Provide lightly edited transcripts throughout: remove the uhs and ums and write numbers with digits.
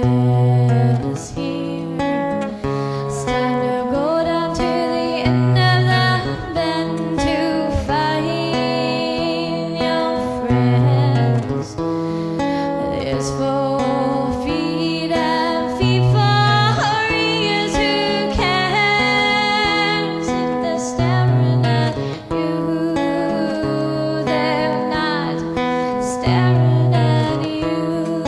is here. It's time to go down to the end of the bend to find your friends. There's 4 feet and feet for ears. Who cares if they're staring at you? They're not staring at you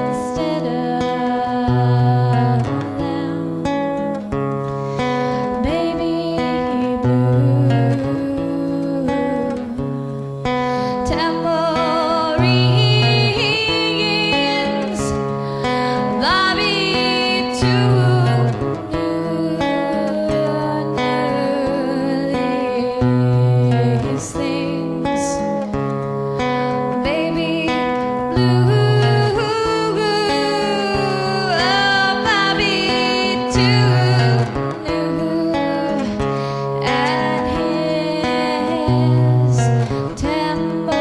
instead of them. Baby blue tambourines, Bobby too knew these things. Baby blue, Bobby too knew, and his tambourine.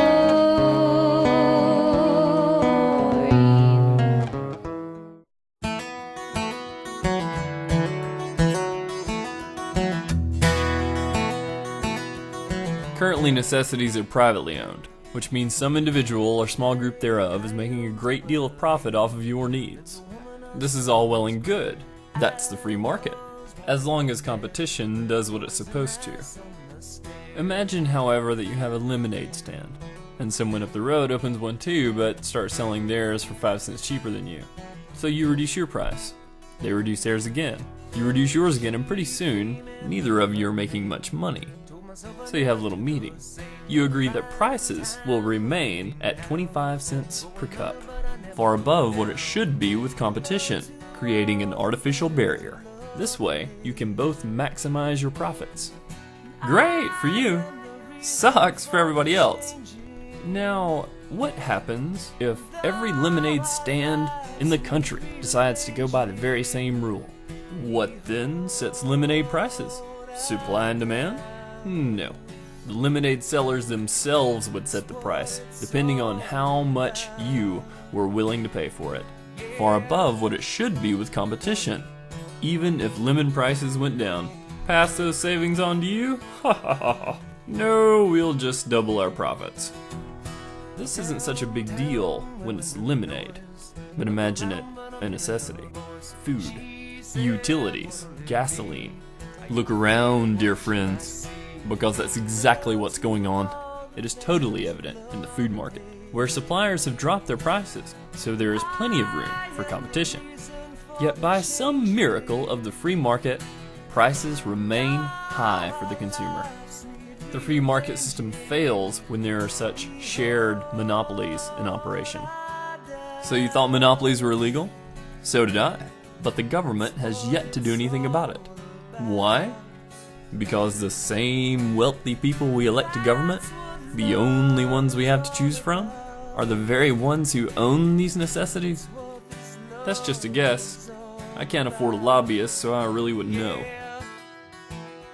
Currently, necessities are privately owned, which means some individual or small group thereof is making a great deal of profit off of your needs. This is all well and good. That's the free market, as long as competition does what it's supposed to. Imagine, however, that you have a lemonade stand, and someone up the road opens one too, but starts selling theirs for 5 cents cheaper than you. So you reduce your price. They reduce theirs again. You reduce yours again, and pretty soon, neither of you are making much money. So you have a little meeting. You agree that prices will remain at 25 cents per cup, far above what it should be with competition, creating an artificial barrier. This way, you can both maximize your profits. Great for you, sucks for everybody else. Now, what happens if every lemonade stand in the country decides to go by the very same rule? What then sets lemonade prices? Supply and demand? No. The lemonade sellers themselves would set the price, depending on how much you were willing to pay for it, far above what it should be with competition. Even if lemon prices went down, pass those savings on to you? Ha ha ha ha. No, we'll just double our profits. This isn't such a big deal when it's lemonade, but imagine it a necessity. Food, utilities, gasoline. Look around, dear friends, because that's exactly what's going on. It is totally evident in the food market, where suppliers have dropped their prices, so there is plenty of room for competition. Yet by some miracle of the free market, prices remain high for the consumer. The free market system fails when there are such shared monopolies in operation. So you thought monopolies were illegal? So did I. But the government has yet to do anything about it. Why? Because the same wealthy people we elect to government, the only ones we have to choose from, are the very ones who own these necessities? That's just a guess. I can't afford a lobbyist, so I really wouldn't know.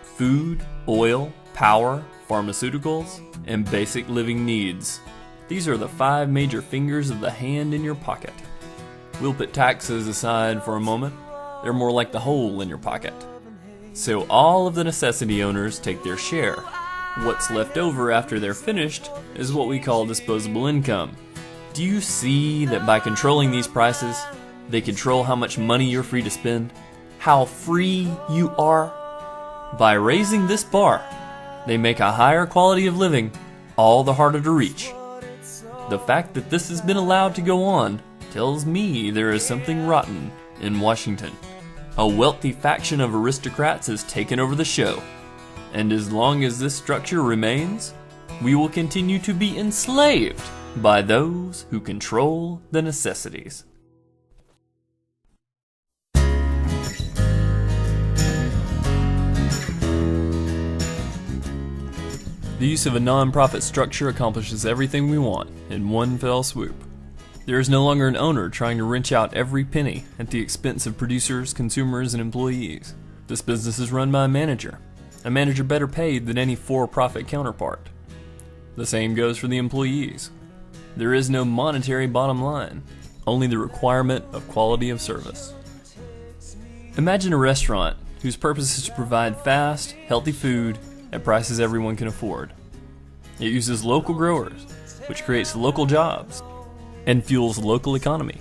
Food, oil, power, pharmaceuticals, and basic living needs. These are the 5 major fingers of the hand in your pocket. We'll put taxes aside for a moment. They're more like the hole in your pocket. So all of the necessity owners take their share. What's left over after they're finished is what we call disposable income. Do you see that by controlling these prices, they control how much money you're free to spend? How free you are? By raising this bar, they make a higher quality of living all the harder to reach. The fact that this has been allowed to go on tells me there is something rotten in Washington. A wealthy faction of aristocrats has taken over the show, and as long as this structure remains, we will continue to be enslaved by those who control the necessities. The use of a non-profit structure accomplishes everything we want in one fell swoop. There is no longer an owner trying to wrench out every penny at the expense of producers, consumers, and employees. This business is run by a manager better paid than any for-profit counterpart. The same goes for the employees. There is no monetary bottom line. only the requirement of quality of service. Imagine a restaurant whose purpose is to provide fast, healthy food at prices everyone can afford. It uses local growers, which creates local jobs and fuels the local economy.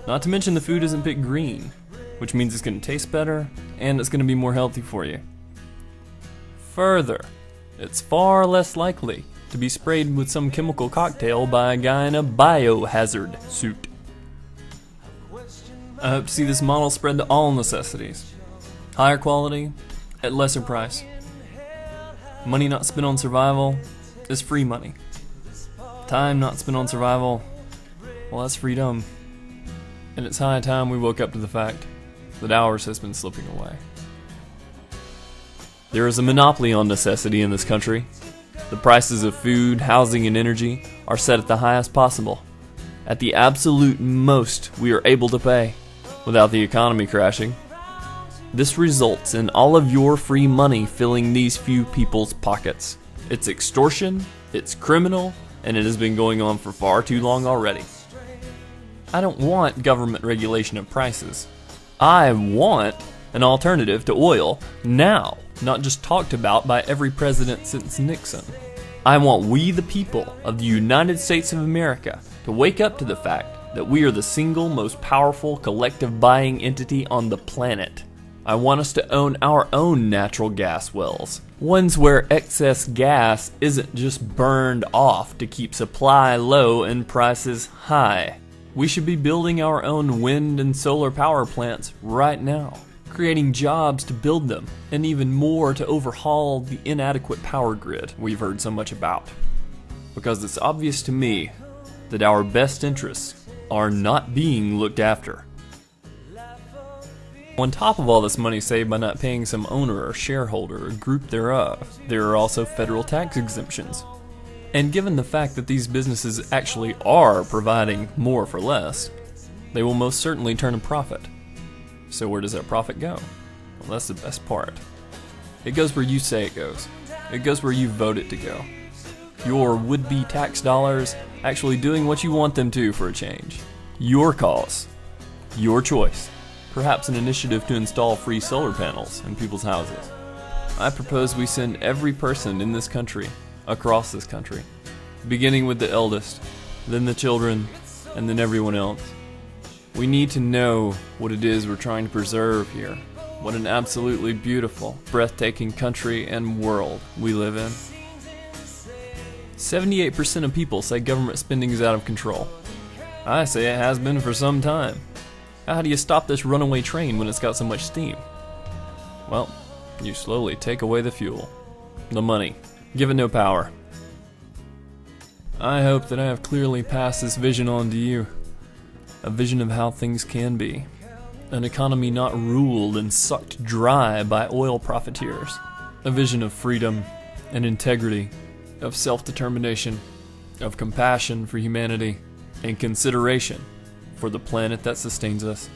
Not to mention the food isn't picked green, which means it's going to taste better and it's going to be more healthy for you. Further, it's far less likely to be sprayed with some chemical cocktail by a guy in a biohazard suit. I hope to see this model spread to all necessities. Higher quality at lesser price. Money not spent on survival is free money. Time not spent on survival, well, that's freedom. And it's high time we woke up to the fact that ours has been slipping away. There is a monopoly on necessity in this country. The prices of food, housing, and energy are set at the highest possible, at the absolute most we are able to pay, without the economy crashing. This results in all of your free money filling these few people's pockets. It's extortion, it's criminal, and it has been going on for far too long already. I don't want government regulation of prices. I want an alternative to oil now, not just talked about by every president since Nixon. I want we the people of the United States of America to wake up to the fact that we are the single most powerful collective buying entity on the planet. I want us to own our own natural gas wells, ones where excess gas isn't just burned off to keep supply low and prices high. We should be building our own wind and solar power plants right now, creating jobs to build them, and even more to overhaul the inadequate power grid we've heard so much about. Because it's obvious to me that our best interests are not being looked after. On top of all this money saved by not paying some owner or shareholder or group thereof, there are also federal tax exemptions. And given the fact that these businesses actually are providing more for less, they will most certainly turn a profit. So where does that profit go? Well, that's the best part. It goes where you say it goes. It goes where you vote it to go. Your would-be tax dollars actually doing what you want them to for a change. Your cause. Your choice. Perhaps an initiative to install free solar panels in people's houses. I propose we send every person in this country, across this country, beginning with the eldest, then the children, and then everyone else. We need to know what it is we're trying to preserve here. What an absolutely beautiful, breathtaking country and world we live in. 78% of people say government spending is out of control. I say it has been for some time. How do you stop this runaway train when it's got so much steam? Well, you slowly take away the fuel, the money, give it no power. I hope that I have clearly passed this vision on to you. A vision of how things can be. An economy not ruled and sucked dry by oil profiteers. A vision of freedom and integrity, of self-determination, of compassion for humanity, and consideration for the planet that sustains us.